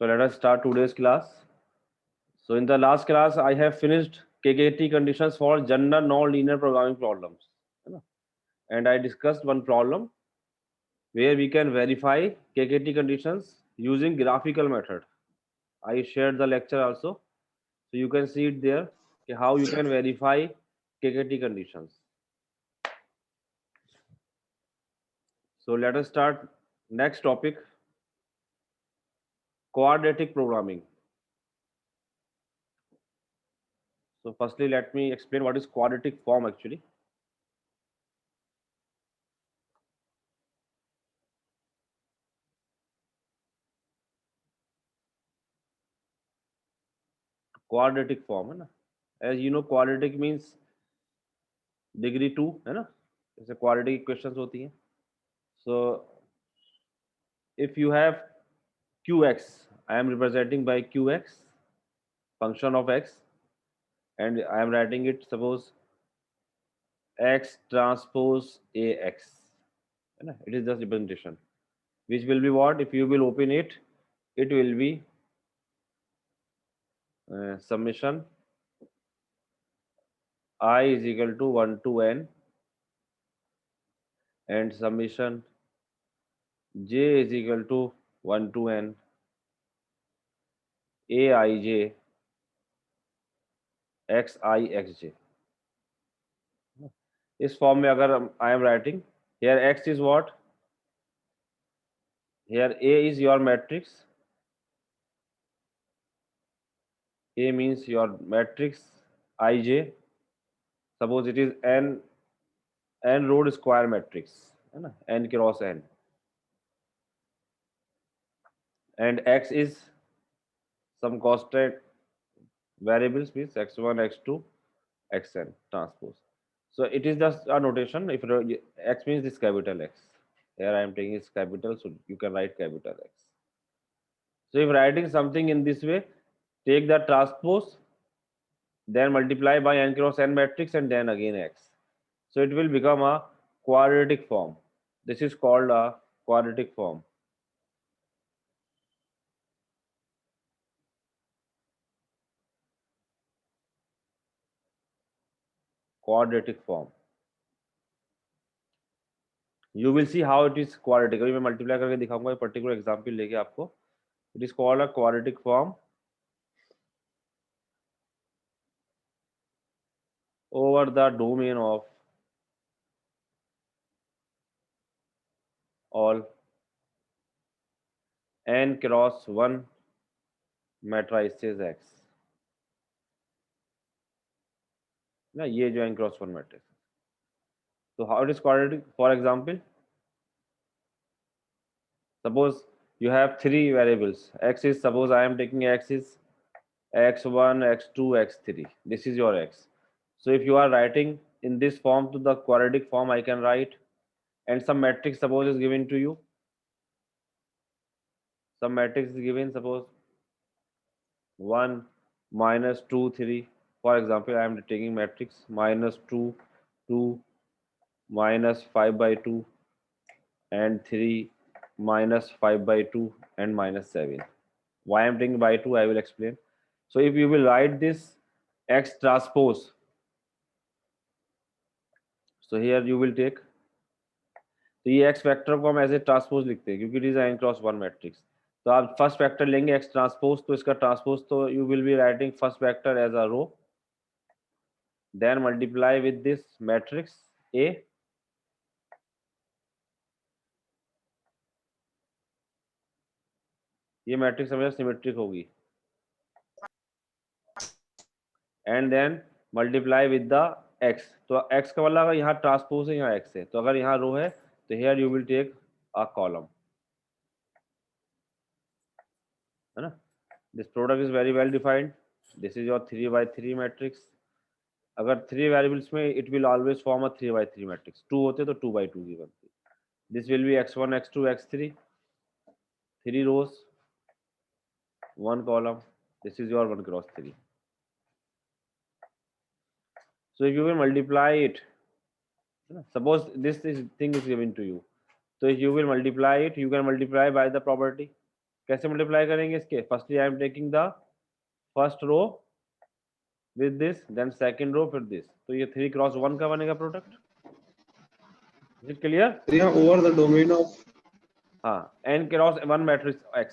So let us start today's class. So in the last class, I have finished KKT conditions for general non-linear programming problems, है ना? And I discussed one problem where we can verify KKT conditions using graphical method. I shared the lecture also, so you can see it there. How you can verify KKT conditions. So let us start next topic, quadratic programming. So firstly, let me explain what is quadratic form actually. Quadratic form है ना, as you know quadratic means degree 2 है ना, जैसे quadratic equations होती हैं. So if you have qx, I am representing by qx function of x, and I am writing it, suppose x transpose ax, है ना, it is just representation, which will be what, if you will open it, it will be summation I is equal to 1 to n and summation j is equal to 1 to n aij xi xj. इस form में अगर I am writing, here x is what, here a is your matrix, a means your matrix ij, suppose it is n row square matrix, है ना, n cross n, and x is some constant variables means x1 x2 xn transpose. So it is just a notation. If x means this capital X, here I am taking is capital, so you can write capital X. So if writing something in this way, take the transpose, then multiply by n cross n matrix and then again x. So it will become a quadratic form. This is called a quadratic form. Quadratic form. You will see how it is quadratic. अभी मैं multiply करके दिखाऊंगा, particular example लेके आपको. It is called a quadratic form over the domain of all n cross 1 matrices x. ना ये जो n cross 1 matrix. So how it is quadratic? For example, suppose you have three variables. X is, suppose I am taking x is x1 x2 x3. This is your x. So if you are writing in this form to the quadratic form, I can write, and some matrix suppose is given to you. Some matrix is given, suppose 1 minus 2 3. For example, I am taking matrix minus 2 2 minus 5 by 2 and 3 minus 5 by 2 and minus 7. Why I am taking by 2, I will explain. So if you will write this x transpose, so here you will take, तो ये x vector को हम ऐसे transpose लिखते हैं क्योंकि it is n cross 1 matrix. तो आप फर्स्ट वेक्टर लेंगे x ट्रांसपोज, तो इसका ट्रांसपोज, तो you will be writing first vector as a row, then multiply with this matrix A, ये मैट्रिक्स हमेशा सिमेट्रिक होगी, and then multiply with the x. तो x का मतलब अगर यहाँ ट्रांसपोज है, यहाँ x है, तो अगर यहाँ रो है तो here you will take a column, है ना. This product is very well defined. This is your 3 by 3 matrix. अगर 3 वेरिएबल्स में it will always form a 3 by 3 matrix. 2 होते तो 2 by 2 की बनती. This will be x1 x2 x3, 3 rows 1 column. This is your 1 cross 3. So if you will multiply it, suppose this thing is given to you, so if you will multiply it, you can multiply by the property. कैसे multiply करेंगे इसके? Firstly I am taking the first row with this, then second row, फिर this, तो ये 3 cross 1 का बनेगा product. Is it clear? Over the domain of हाँ, n cross 1 matrix x,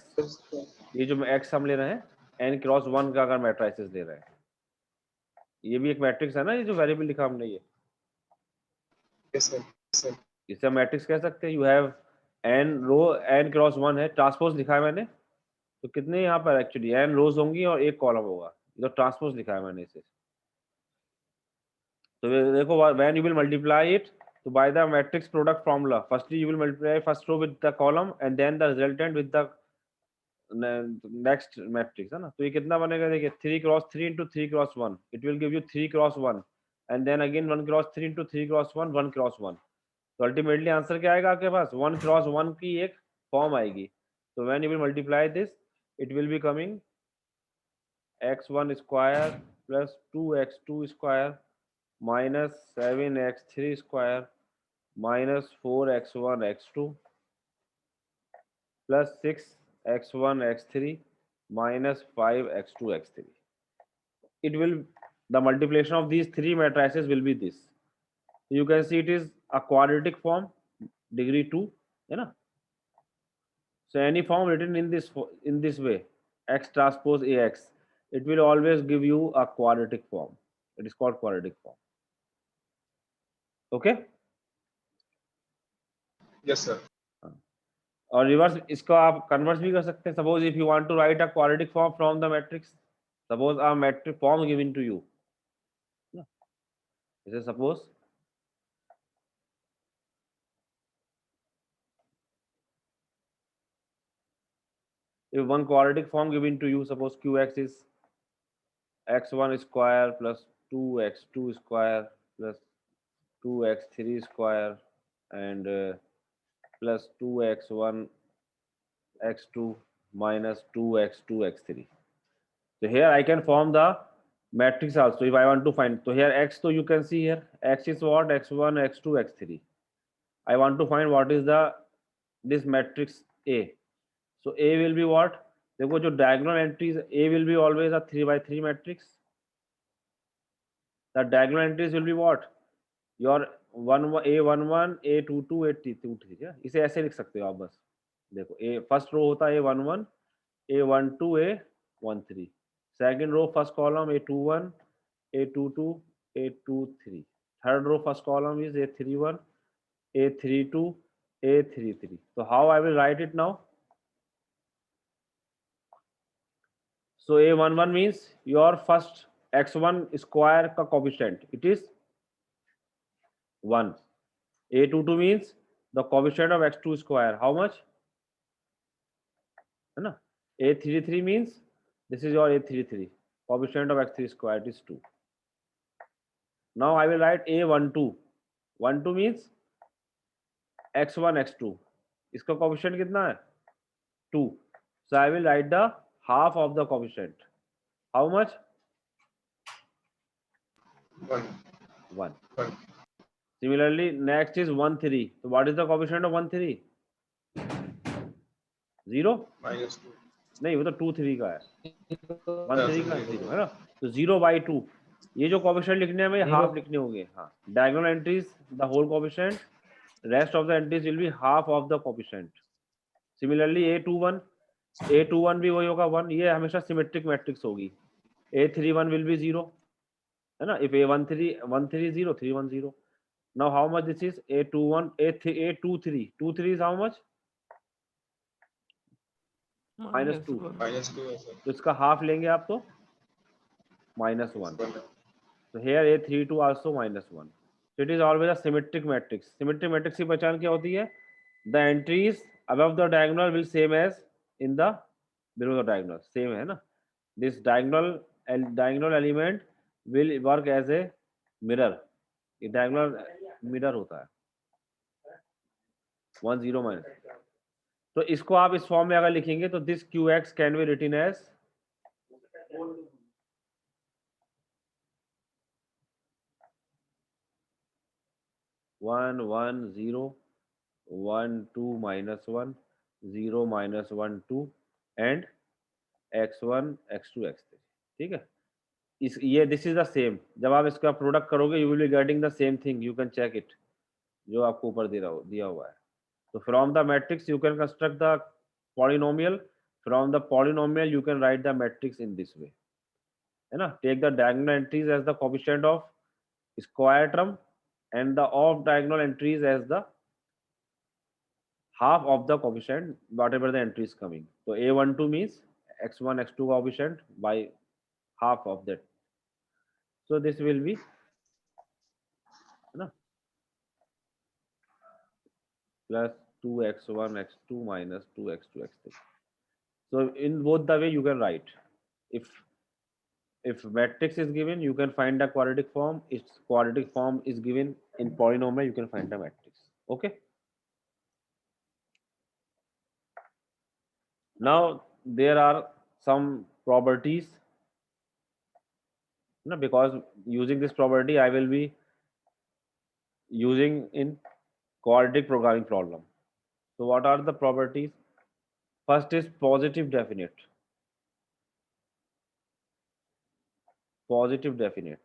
ये जो x हम ले रहे हैं n क्रॉस 1 का अगर मैट्रिसेस ले रहे हैं, ये भी एक मैट्रिक्स है ना, ये जो वेरिएबल लिखा हमने ये, यस सर इसे हम मैट्रिक्स कह सकते हैं। You have n row, n cross 1 है, ट्रांसपोज लिखा है मैंने, तो कितने यहाँ पर एक्चुअली n रोज होंगी और एक कॉलम होगा, ये तो ट्रांसपोज लिखा है मैंने इसे। तो देखो, when you will multiply it, तो by the matrix product formula, firstly you will multiply first row with the column and then the resultant with the next matrix, है ना। तो ये कितना बनेगा? देखिए 3 cross 3 into 3 cross 1, it will give you 3 cross 1 and then again 1 cross 3 into 3 cross 1, 1 cross 1। तो ultimately answer क्या आएगा आपके पास? 1 क्रॉस 1 की एक फॉर्म आएगी। तो when you will multiply this, it will be coming x1 square plus 2x2 square minus 7x3 square minus 4x1 x2 plus 6x1 x3 minus 5x2 x3. It will, the multiplication of these three matrices will be this. You can see it is a quadratic form, degree 2, है ना। So any form written in this way, x transpose ax, it will always give you a quadratic form. It is called quadratic form. Okay. Yes sir और reverse इसका आप converse भी कर सकते हैं। Suppose if you want to write a quadratic form from the matrix, suppose a matrix form given to you, जैसे suppose if one quadratic form given to you, suppose qx is x1 square plus 2x2 square plus 2x3 square and plus 2x1 x2 minus 2x2 x3. So here I can form the matrix also if I want to find. So here x, so you can see here x is what? x1 x2 x3. I want to find what is the this matrix A. So A will be what? देखो जो diagonal entries, A will be always a 3 by 3 matrix. The diagonal entries will be what? Your A11, A22, A23, क्या इसे ऐसे लिख सकते हो आप बस। देखो A फर्स्ट रो होता है A11, A12, A13, second row first column A21, A22, A23, third row first column is A31, A32, A33. So how I will write it now? So A11 means your first x1 square का coefficient, it is 1. A22 means the coefficient of x2 square, how much? है ना? A33 means this is your A33, coefficient of x3 square, it is 2. Now I will write A12. 12 means x1 x2, इसका coefficient कितना है? 2. So I will write the half of the coefficient. How much? 1 1. Similarly, next is 1 3. So what is the coefficient of 1 3? 0? -2 नहीं, वो तो 2 3 का है, 1 3 का 0 है ना। तो 0/2, ये जो कोफिशिएंट लिखने हैं हमें हाफ लिखने होंगे। हाँ, diagonal entries the whole coefficient, rest of the entries will be half of the coefficient. Similarly A21 भी वही होगा 1, ये हमेशा सिमेट्रिक मैट्रिक्स होगी। A31 विल बी 0, है ना। If A13 0, 31 0. Now how much this is A21, A23 is how much? -2. -2 है sir तो इसका हाफ लेंगे आप तो -1. So here A32 also -1. So it is always a symmetric matrix. Symmetric matrix की पहचान क्या होती है? The entries above the diagonal will same as in the below the diagonal. Same है ना? This diagonal element will work as a mirror. ये diagonal mirror होता है 1 0 माइनस। तो इसको आप इस फॉर्म में अगर लिखेंगे तो this QX can be written as 1 1 0 1 2 -1 0 -1 2 and x1 x2 x3, ठीक है। इस ये दिस इज द सेम, जब आप इसका प्रोडक्ट करोगे you will be getting the same thing, you can check it, जो आपको ऊपर दिया हुआ है। तो from the matrix you can construct the polynomial, from the polynomial you can write the matrix in this way, है ना। Take the diagonal entries as the coefficient of square term and the off diagonal entries as the half of the coefficient whatever the entry is coming. So a12 means x1 x2 coefficient by half of that. So this will be, है ना, plus 2x1 x2 minus 2x2 x3. So in both the way you can write. If matrix is given, you can find the quadratic form. If quadratic form is given in polynomial, you can find the matrix. Okay. Now there are some properties, no, because using this property I will be using in quadratic programming problem. So what are the properties? First is positive definite. Positive definite.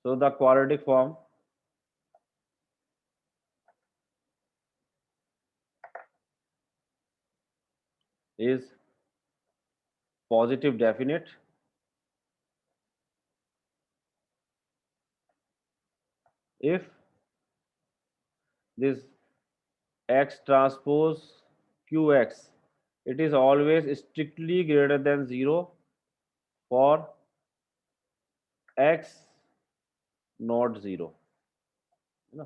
So the quadratic form is positive definite if this x transpose qx, it is always strictly greater than 0 for x not 0, है ना।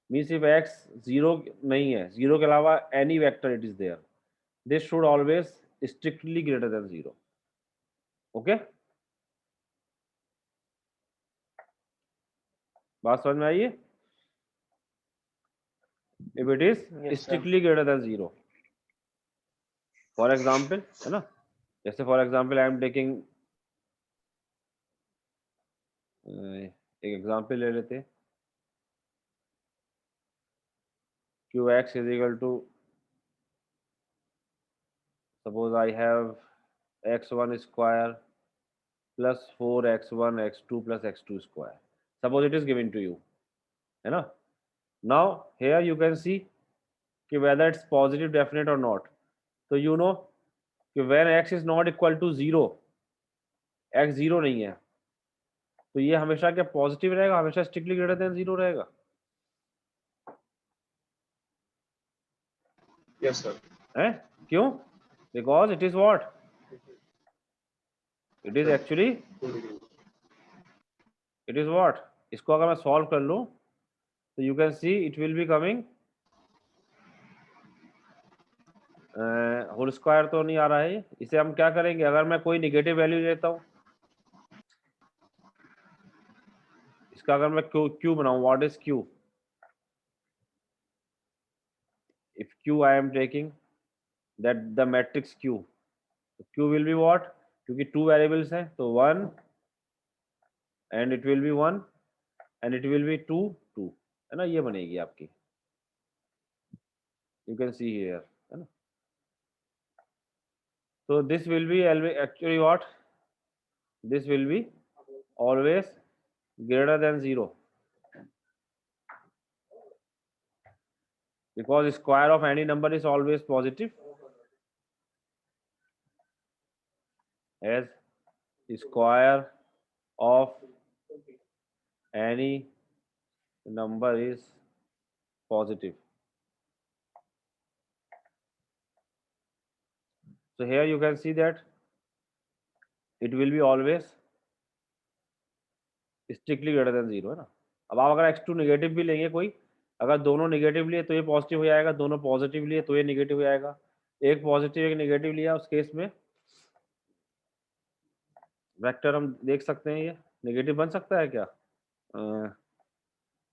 Means if x 0 नहीं है, 0 के अलावा any vector it is there, this should always strictly greater than 0. Okay, बात समझ में आई है? If it is Yes, sir. strictly greater than 0, for example, है ना, जैसे for example I am taking एक एग्जांपल ले लेते हैं, qx is equal to, suppose I have x1 square plus 4x1 x2 plus x2 square, suppose it is given to you, है ना। Now here you can see कि whether it's positive definite or not. So you know कि when x is not equal to 0, x 0 नहीं है, तो ये हमेशा क्या पॉजिटिव रहेगा, हमेशा स्ट्रिक्टली ग्रेटर देन 0 रहेगा, Yes, sir. है क्यों? Because it is what, it is Sir. Actually, Fully agree. It is what, इसको अगर मैं सॉल्व कर लूं तो you can see it will be coming, whole square तो नहीं आ रहा है, इसे हम क्या करेंगे, अगर मैं कोई निगेटिव वैल्यू लेता हूं, इसका अगर मैं क्यू बनाऊं, what is Q, if Q I am taking that the matrix Q, Q will be what, क्योंकि टू वेरिएबल्स हैं तो 1 and it will B 1 and it will B 2 2, है ना, ये बनेगी आपकी, यू कैन सी हियर, है ना। So this will be actually what? This will be always greater than 0, because square of any number is always positive, as square of any number is positive. So here you can see that it will be always strictly greater than 0, है ना। अब आप अगर x2 negative भी लेंगे कोई, अगर दोनों नेगेटिव लिए तो ये पॉजिटिव हो जाएगा, दोनों पॉजिटिव लिए तो ये नेगेटिव हो जाएगा, एक पॉजिटिव एक नेगेटिव लिया उस केस में वेक्टर हम देख सकते हैं, ये नेगेटिव बन सकता है क्या?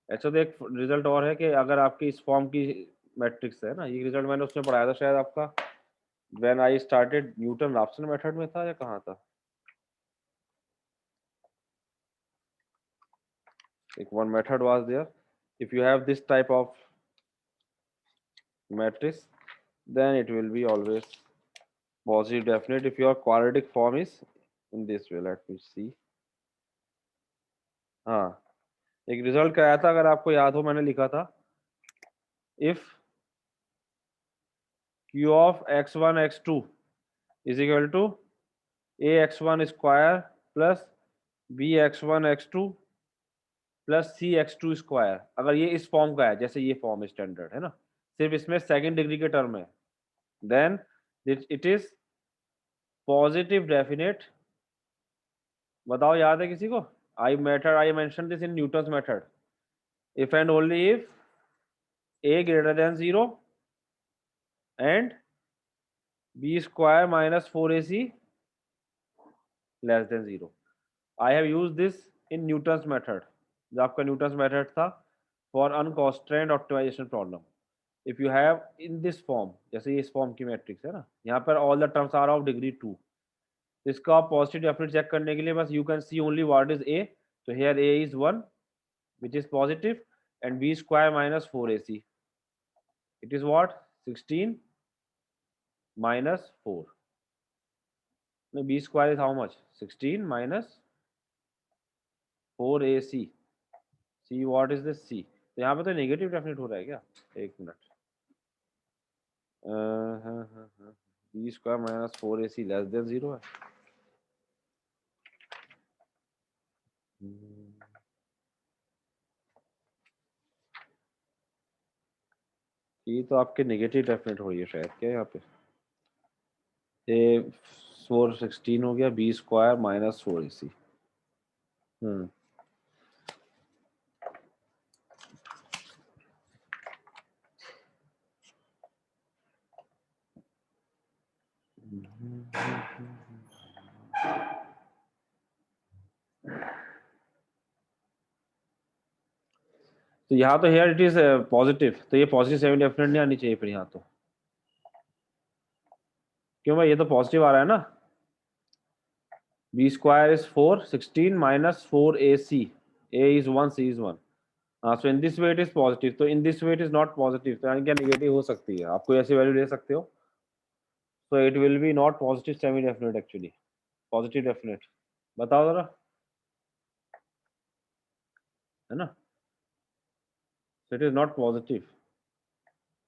ऐसा तो एक रिजल्ट और है कि अगर आपकी इस फॉर्म की मैट्रिक्स है ना, ये रिजल्ट मैंने उसमें पढ़ाया था शायद आपका, when I started Newton Raphson method में था या कहाँ था, एक one method was there. If you have this type of matrix, then it will be always positive definite if your quadratic form is in this way. Let me see. हाँ, एक result क्या आया था, अगर आपको याद हो, मैंने लिखा था if q of x1 x2 is equal to ax1 square plus bx1 x2 plus c x two square, अगर ये इस फॉर्म का है, जैसे ये फॉर्म स्टैंडर्ड है ना, सिर्फ इसमें सेकंड डिग्री के टर्म है, then it is positive definite. बताओ याद है किसी को? I mention this in Newton's method, if and only if a greater than 0 and b square minus 4ac less than 0. I have used this in Newton's method, जो आपका Newton's method था for unconstrained optimization problem. If you have in this form, जैसे इस form की matrix है ना, यहाँ पर all the terms are of degree 2, इसका आप पॉजिटिव डेफिनेट चेक करने के लिए बस you can C only what is a, तो here a is 1 which is positive and b square minus 4ac, it is what, 16 minus 4, no, b square is how much, 16 minus 4ac, c what is this c, तो यहाँ पे तो negative definite हो रहा है क्या, एक minute, b square minus 4ac less than 0 है। ये तो आपके नेगेटिव डेफिनेट हो रही है शायद, क्या यहाँ पे ए 416 हो गया, बी स्क्वायर माइनस 4ac। तो यहाँ तो हियर इट इज पॉजिटिव, तो ये पॉजिटिव 7 डेफिनेट नहीं आनी चाहिए फिर यहाँ तो, क्यों भाई, ये तो पॉजिटिव आ रहा है ना, B square is 416 minus 4ac, a is 1 c is 1, हाँ, so in this way it is positive, तो in this way it is not positive, तो यानी क्या नेगेटिव हो सकती है, आपको ऐसी वैल्यू ले सकते हो, so it will be not positive semi definite actually, positive definite, बताओ जरा, है ना, so it is not positive।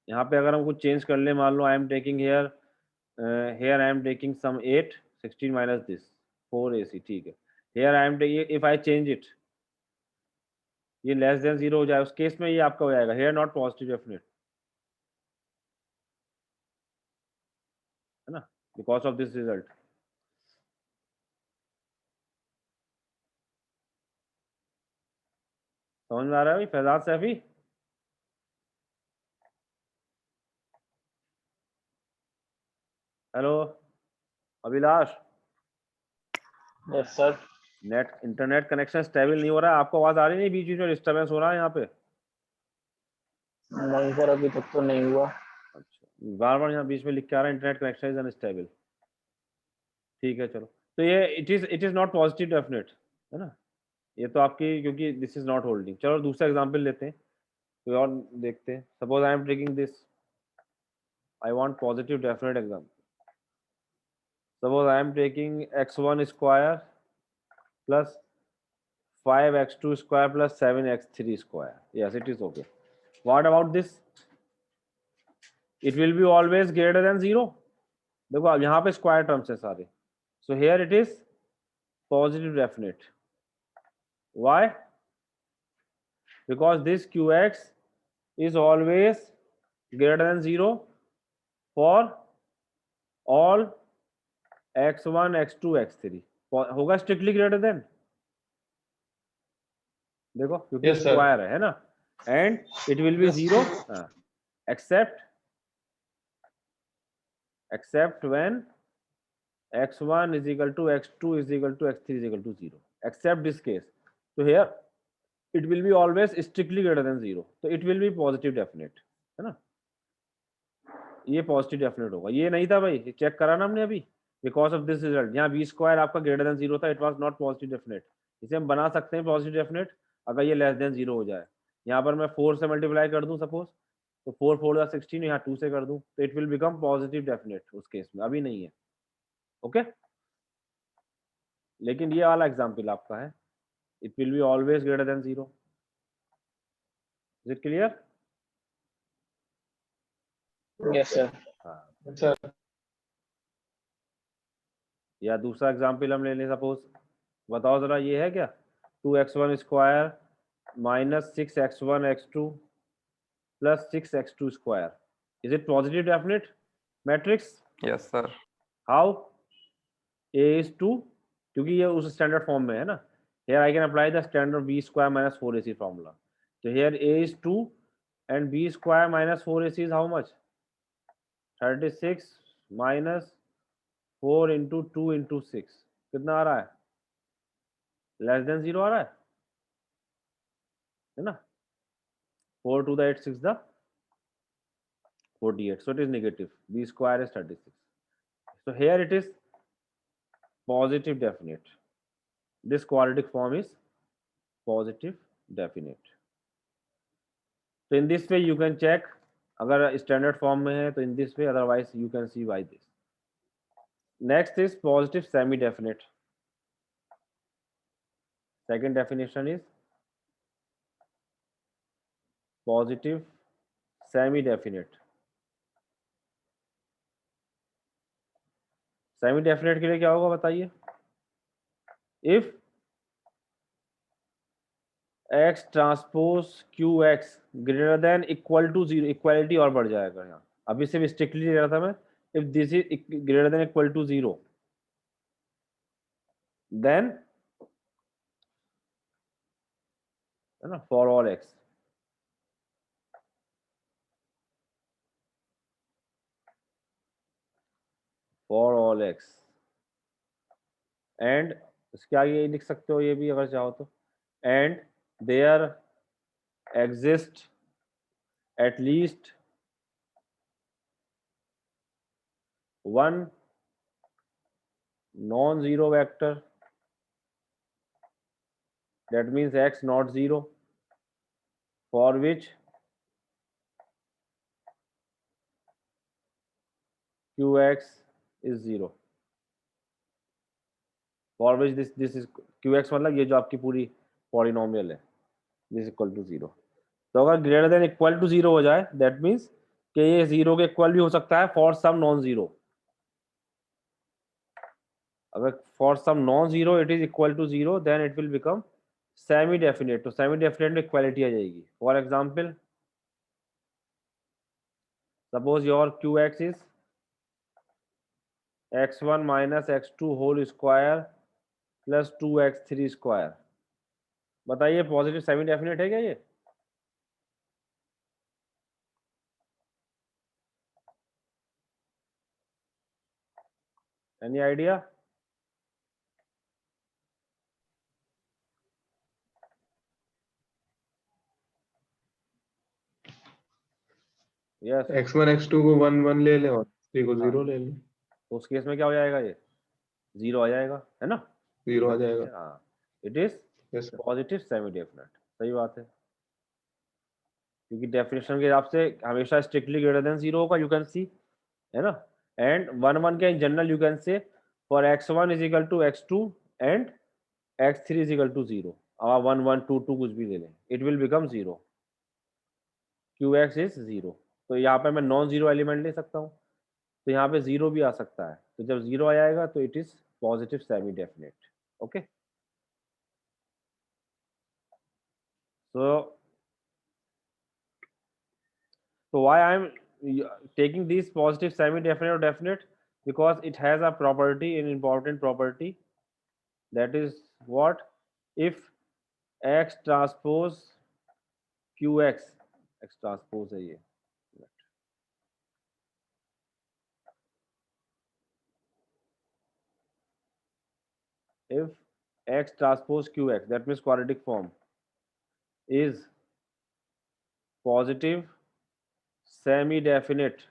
यहाँ पे अगर हम कुछ चेंज कर ले, मान लो I am taking here I am taking some 8 16 minus this 4ac, ठीक है, here I am taking, if I change it, ये लेस देन 0 हो जाए, उस केस में ये आपका हो जाएगा here not positive definite, है ना, because of this result। समझ में आ रहा है भाई Faizad Saifi? Hello Abhilash, yes sir. Net internet connection stable नहीं हो रहा है, आपको आवाज आ रही नहीं, बीच बीच में डिस्टर्बेंस हो रहा है यहाँ पे? नहीं सर, अभी तक तो नहीं हुआ। अच्छा, बार बार यहाँ बीच में लिख के आ रहा है इंटरनेट कनेक्शन इज अनस्टेबल, ठीक है चलो, तो ये it is not positive definite, है ना, ये तो आपकी, क्योंकि दिस इज नॉट होल्डिंग। चलो दूसरा एग्जांपल लेते हैं, कोई और देखते हैं, suppose I am taking this, I want positive definite example, suppose I am taking x1 square plus 5x2 square plus 7x3 square, yes it is okay. What about this, it will be always greater than 0, देखो अब यहाँ पे square terms है सारे, so here it is positive definite, why, because this qx is always greater than 0 for all x1 x2 x3, होगा strictly greater then, देखो क्योंकि Yes, sir. Square है ना, and it will B Yes. 0 except when x1 is equal to x2 is equal to x3 is equal to 0, except this case, so here it will be always strictly greater than 0, so it will be positive definite, है ना, ये positive definite होगा, ये नहीं था भाई, check करा ना हमने अभी, बिकॉज ऑफ दिस रिजल्ट, यहाँ बी स्क्वायर आपका ग्रेटर देन 0 था, it was not positive definite, इसे हम बना सकते हैं पॉजिटिव डेफिनेट, अगर ये लेस देन 0 हो जाए। यहाँ पर मैं 4 से मल्टीप्लाई कर दूं सपोज, तो 4 4 जा 16, यहाँ 2 से कर दूं तो it will become positive definite उस केस में, अभी नहीं है। ओके, लेकिन ये वाला एग्जाम्पल आपका है, it will be always greater than 0। Is it clear? Yes, sir. हाँ, सर या दूसरा एग्जाम्पल हम ले लें सपोज, बताओ जरा ये है क्या, 2x1 square minus 6x1 x2 plus 6x2 square, is it positive definite matrix? Yes, sir. How? a is 2, क्योंकि ये उस स्टैंडर्ड फॉर्म में है ना, here I can apply the standard b square minus 4ac formula, so here a is 2 and b square minus 4ac is how much, 36 minus 4 into 2 into 6, कितना आ रहा है, less than 0 आ रहा है ना, 4 to the 8 6 the 48, so it is negative, b square is 36, so here it is positive definite, this quadratic form is positive definite. So in this way you can check, अगर standard form में है तो in this way, otherwise you can see by this. Next is positive semi definite. Second definition is positive semi definite. Semi definite के लिए क्या होगा बताइए, if x transpose Q x greater than equal to 0, equality और बढ़ जाएगा यहाँ, अभी सिर्फ स्ट्रिक्टली ले रहा था मैं, if this is greater than equal to 0 then, है ना, for all x, for all x, and इसके आगे ये लिख सकते हो ये भी अगर चाहो तो, and there exist at least one non-zero vector, that means x not 0, for which qx is 0, for which this is qx, मतलब ये जो आपकी पूरी पॉलिनोमियल है, दिस इक्वल टू 0. तो अगर ग्रेटर देन इक्वल टू 0 हो जाए दैट मीन्स कि ये 0 के इक्वल भी हो सकता है फॉर सम नॉन जीरो. अगर for some non zero it is equal to 0 then it will become semi definite. तो सेमी डेफिनेट में इक्वालिटी आ जाएगी. For example suppose your qx is x1 minus x2 whole square plus 2x3 square. बताइए positive semi definite है क्या ये? Any idea? Yes. x1 x2 को 1 1 ले लें और 3 को 0 ले लें, तो उस केस में क्या हो जाएगा, ये 0 आ जाएगा, है ना? 0 आ जाएगा. हाँ, it is yes sir. Positive semi definite. सही बात है, क्योंकि डेफिनेशन के हिसाब से हमेशा स्ट्रिक्टली ग्रेटर देन 0 होगा, यू कैन सी, है ना. एंड 1 1 के in general you can say for x1 is equal to x2 and x3 is equal to 0. अब 1 1 2 2 कुछ भी ले लें, it will become 0, qx is 0. तो यहाँ पे मैं नॉन जीरो एलिमेंट ले सकता हूँ, तो यहाँ पे 0 भी आ सकता है. तो जब 0 आ जाएगा तो it is positive semi definite. Okay, so why I am taking these positive semi definite or definite, because it has a property, an important property, that is what, if x transpose qx, x transpose है ये, if x transpose qx, that means quadratic form, is positive semi definite,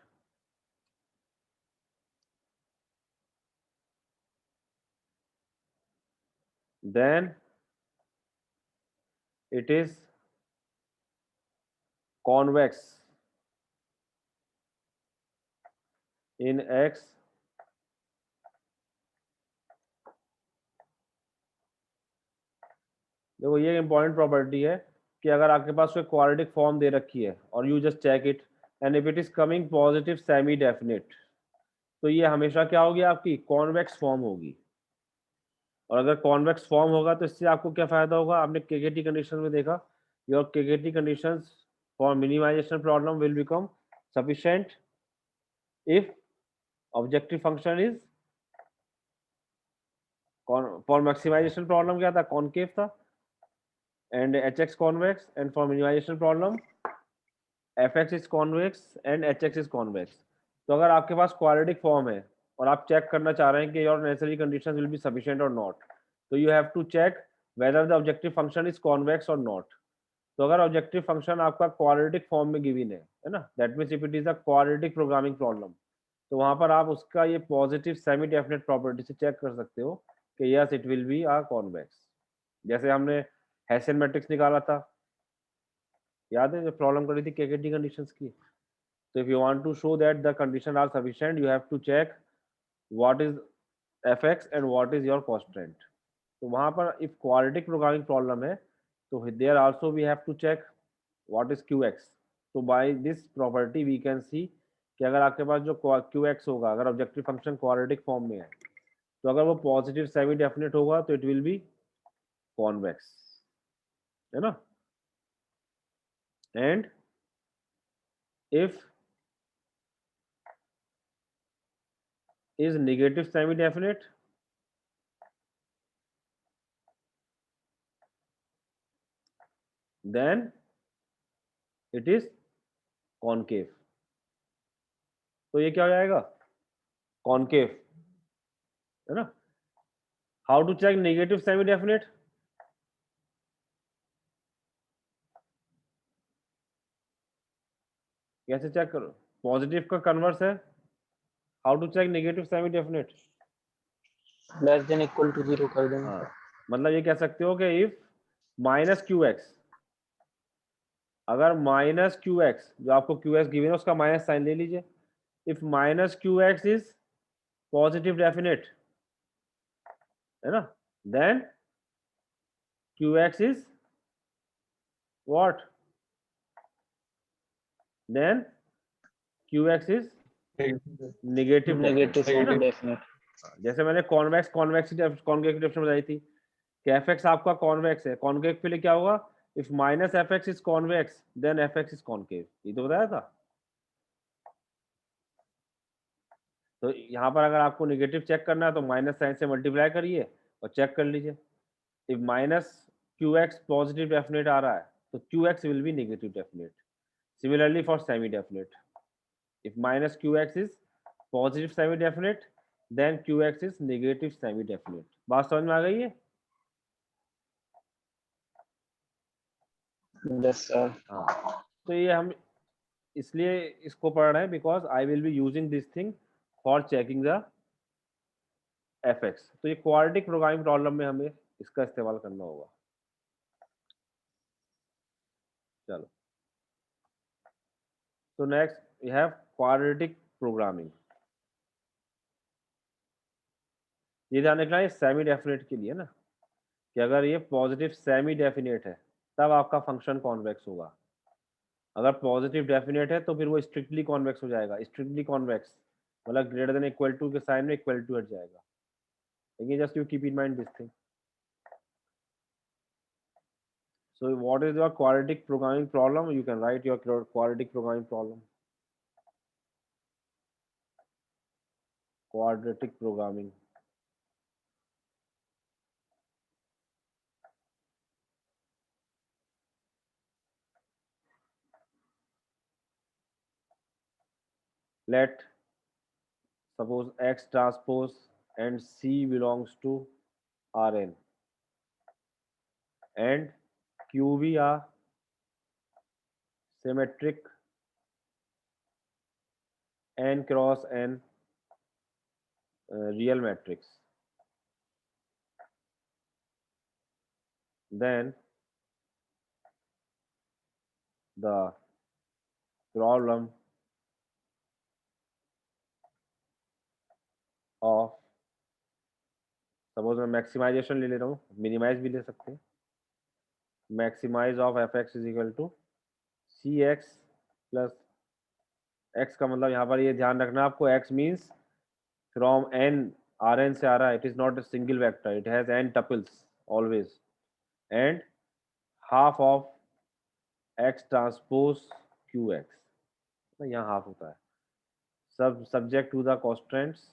then it is convex in X देखो ये important property है कि अगर आपके पास कोई quadratic form दे रखी है और you just check it and if it is coming positive semi definite, तो ये हमेशा क्या होगी, आपकी कॉन्वेक्स फॉर्म होगी। और अगर कॉन्वेक्स फॉर्म होगा तो इससे आपको क्या फायदा होगा, आपने केकेटी कंडीशन में देखा, your KKT conditions for minimization problem will become sufficient if objective function is for maximization problem क्या था, कॉनकेव था, and hx convex, and for minimization problem fx is convex and hx is convex। तो अगर आपके पास quadratic form है और आप check करना चाह रहे हैं कि your necessary conditions will be sufficient और नॉट, तो you have to check whether the objective function is convex और नॉट। तो अगर ऑब्जेक्टिव फंक्शन आपका क्वाड्रेटिक फॉर्म में गिवन है ना, that means if it is a quadratic programming problem, तो वहां पर आप उसका ये पॉजिटिव सेमी डेफिनेट प्रॉपर्टी से चेक कर सकते हो कि yes it will be a convex. जैसे हमने हेसियन मैट्रिक्स निकाला था, याद है, जो प्रॉब्लम करी थी केकेटी कंडीशंस की। तो if you want to show that the condition are sufficient, you have to check what is fx and what is your constant. तो वहां पर इफ क्वाड्रेटिक प्रोग्रामिंग प्रॉब्लम है तो there also we have to check what is qx। तो by this property we can see कि अगर आपके पास जो qx होगा, अगर ऑब्जेक्टिव फंक्शन क्वाड्रेटिक फॉर्म में है, तो अगर वो पॉजिटिव सेमी डेफिनेट होगा तो इट विल बी कॉन्वेक्स, है ना। And if is negative semi definite, then it is concave। तो ये क्या हो जाएगा, कॉनकेव, है ना। How to check negative semi definite, कैसे चेक करो, पॉजिटिव का कन्वर्स है, how to check negative semi definite. Less than equal to 0 कर देंगे। हाँ, मतलब ये कह सकते हो कि इफ माइनस क्यू एक्स, अगर माइनस क्यू एक्स, जो आपको क्यू एक्स गिवन है उसका माइनस साइन ले लीजिए, if minus Q x is positive definite, है ना, then q x is what, then q x is negative negative definite, है सेमी ना। डेफिनेट। जैसे मैंने कॉन्वेक्स कॉन्वेक्स कॉन्केव की डेफिनेशन बताई थी कि एफ एक्स आपका कॉन्वेक्स है, कॉन्केव के लिए क्या होगा, if minus f x is convex then f x is concave, ये तो बताया था। तो यहाँ पर अगर आपको नेगेटिव चेक करना है तो माइनस साइन से मल्टीप्लाई करिए और चेक कर लीजिए। If minus Q X positive definite आ रहा है तो Q X will be negative definite. Similarly for semi definite, if minus qx is positive semi definite then qx is negative semi definite। बात समझ में आ गई है। Yes sir. हाँ, तो ये हम इसलिए इसको पढ़ रहे हैं because I will be using this thing for checking the F x. तो ये क्वाड्रेटिक प्रोग्रामिंग प्रॉब्लम में हमें इसका इस्तेमाल करना होगा। चलो, तो next we have quadratic programming. ये ध्यान रखना है सेमी डेफिनेट के लिए ना, कि अगर ये पॉजिटिव सेमी डेफिनेट है तब आपका फंक्शन कॉन्वेक्स होगा। अगर पॉजिटिव डेफिनेट है तो फिर वो स्ट्रिक्टली कॉन्वेक्स हो जाएगा। स्ट्रिक्टली कॉन्वेक्स मतलब ग्रेटर देन इक्वल टू के साइन में इक्वल टू हट जाएगा। लेकिन just you keep in mind this thing. So what is your quadratic programming problem, you can right your quadratic programming problem. Quadratic programming, let suppose x transpose and C belongs to Rn and Q be a symmetric n cross n real matrix, then the problem of, suppose मैं maximization ले रहा हूँ, minimize भी ले सकते हैं, maximize of f x is equal to c x plus x का मतलब यहाँ पर ये ध्यान रखना आपको, x means from n, R n से आ रहा है, it is not a single vector, it has n tuples always, and half of x transpose Q x, यहाँ हाफ होता है, सब subject to the constants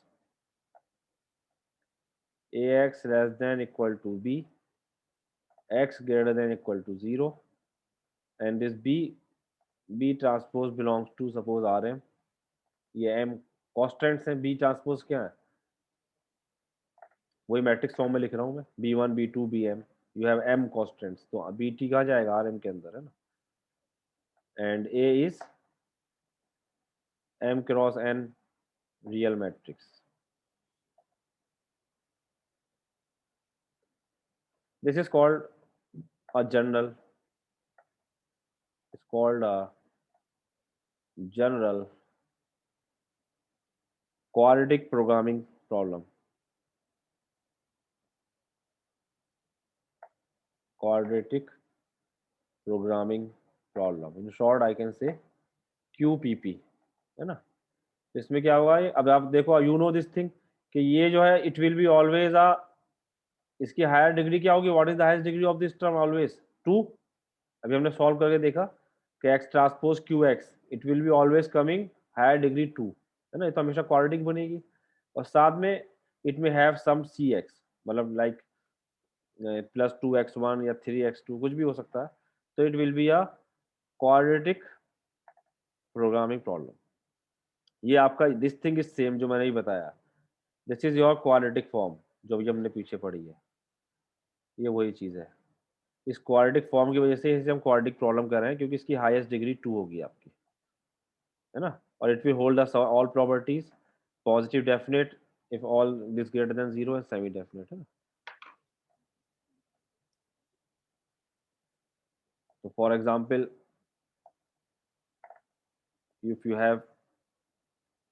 ax less than equal to b, x greater than equal to 0, and this b transpose belongs to suppose rm, ये m constants हैं, b transpose क्या है, वही matrix form में लिख रहा हूँ मैं, b1 b2 bm, you have m constants, तो bt कहाँ जाएगा, rm के अंदर है ना, and a is m cross n real matrix. This is called a general, it's called a general quadratic programming problem. Quadratic programming problem. In short, I can say QPP, है ना. इसमें क्या हुआ है, अब आप देखो, यू नो दिस थिंग कि ये जो है it will be always a, इसकी हायर डिग्री क्या होगी, what is the highest degree of this term, always 2. अभी हमने सॉल्व करके देखा कि x transpose Q x, it will be always coming higher degree 2, है ना, ये तो हमेशा क्वाड्रेटिक बनेगी, और साथ में इट में हैव सम सी एक्स, मतलब लाइक +2x1 या 3x2 कुछ भी हो सकता है, तो it will be a quadratic programming problem. ये आपका दिस थिंग इज सेम जो मैंने ही बताया, this is your quadratic form जो भी हमने पीछे पढ़ी है, ये वही चीज़ है. इस क्वाड्रेटिक फॉर्म की वजह से इसे हम क्वाड्रेटिक प्रॉब्लम कर रहे हैं, क्योंकि इसकी हाईएस्ट डिग्री 2 होगी आपकी, है ना, और it will hold the all properties, positive definite if all this greater than 0 and semi definite, है ना. तो for example, if you have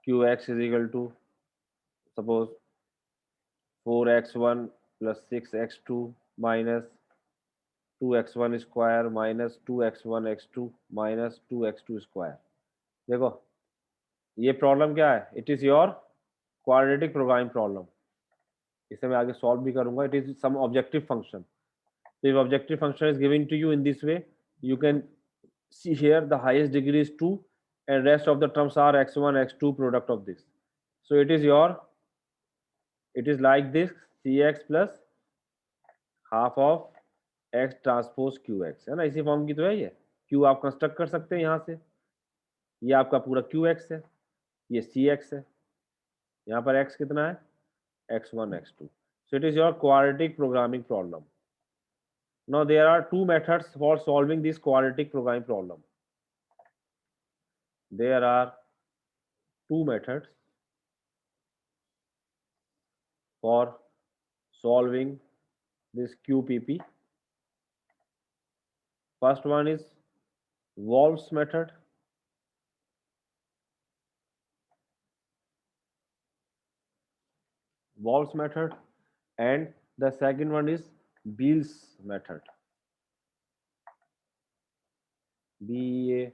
qx is equal to suppose 4x1 plus 6x2 minus 2x1 square minus 2x1 x2 minus 2x2 square. देखो ये problem क्या है, it is your quadratic programming problem, इसे मैं आगे सॉल्व भी करूंगा. It is some objective function, so if objective function is given to you in this way, you can see here the highest degree is 2 and rest of the terms are x1 x2 product of this, so it is your, it is like this, cx plus half of x transpose Q x, है ना, इसी form की तो है ये. Q आप construct कर सकते हैं यहाँ से, ये आपका पूरा क्यू एक्स है, ये सी एक्स है, यहाँ पर x कितना है, x1 x2, so it is your quadratic programming problem. Now there are two methods for solving this quadratic programming problem. There are two methods for solving this QPP. First one is Wolf's method. Wolf's method, and the second one is Beal's method. BALES,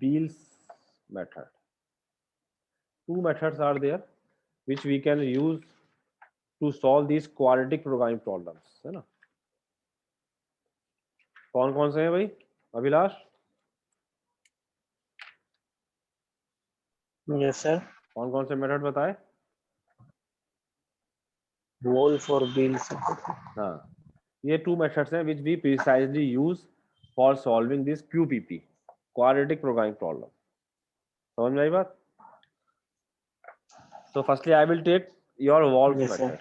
Beal's method. Two methods are there which we can use to solve these quadratic programming problems, है ना. कौन कौन से हैं भाई, Abhilash? Yes sir. कौन कौन से मेथड बताए? वोल्फ और बील्स. हाँ, ये टू मेथड्स हैं which we precisely use for solving this QPP, quadratic programming problem. समझ में आई बात? So firstly I will take your Wolf's Yes, sir. method.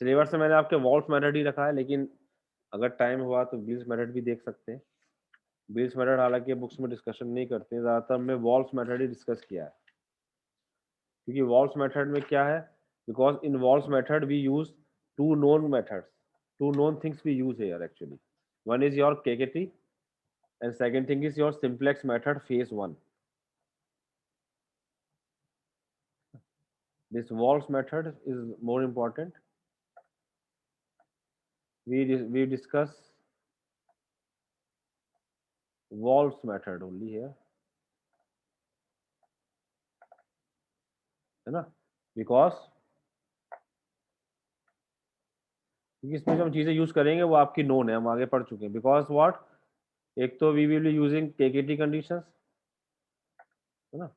Syllabus में मैंने आपके Wolf's method ही रखा है, लेकिन अगर टाइम हुआ तो Beal's method भी देख सकते हैं. Beal's method हालांकि बुक्स में डिस्कशन नहीं करते हैं, ज़्यादातर हमने Wolf's method ही डिस्कस किया है, क्योंकि Wolf's method में क्या है, because in Wolf's method we use two known methods, two known things we use here actually. One is your KKT, and second thing is your simplex method phase 1. This Walsh method is more important. We discuss Walsh method only here, है ना? Because क्योंकि इसमें जो हम चीजें use करेंगे वो आपकी नोन है, हम आगे पढ़ चुके हैं. बिकॉज व्हाट, एक तो we will be using KKT conditions, है ना?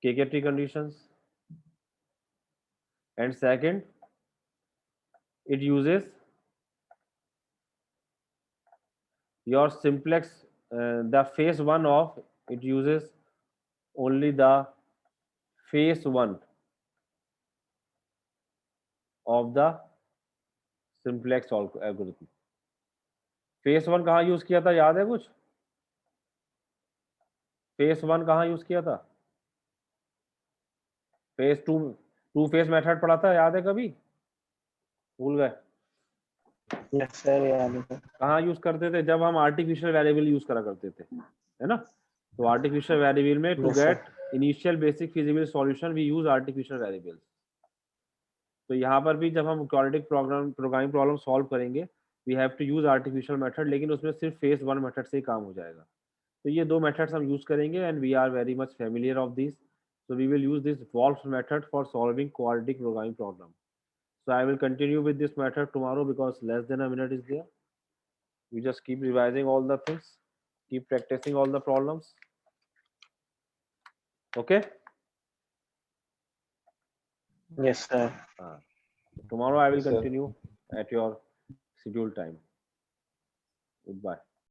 KKT conditions, and second it uses your simplex, the phase 1 of it uses only the phase 1 of the simplex algorithm. phase 1 कहाँ यूज किया था, याद है कुछ? phase 1 कहाँ यूज किया था? phase 2 टू फेस मेथड पढ़ा था, याद है कभी? भूल गए? यस सर, याद है। कहाँ यूज करते थे? जब हम आर्टिफिशियल वेरिएबल यूज करा करते थे, है ना? तो आर्टिफिशियल वेरिएबल में to Yes, sir. Get initial basic feasible solution we use artificial variables. तो यहाँ पर भी जब हम क्वाड्रेटिक प्रोग्रामिंग प्रॉब्लम सॉल्व करेंगे, we have to use artificial method, लेकिन उसमें सिर्फ फेज 1 मेथड से ही काम हो जाएगा. तो ये दो मेथड्स हम यूज करेंगे, and we are very much familiar of this. So we will use this Wolf method for solving quadratic programming problem. So I will continue with this method tomorrow because less than a minute is there. You just keep revising all the things, keep practicing all the problems. Okay? Yes, sir. Tomorrow I will Yes, sir. continue at your scheduled time. Goodbye.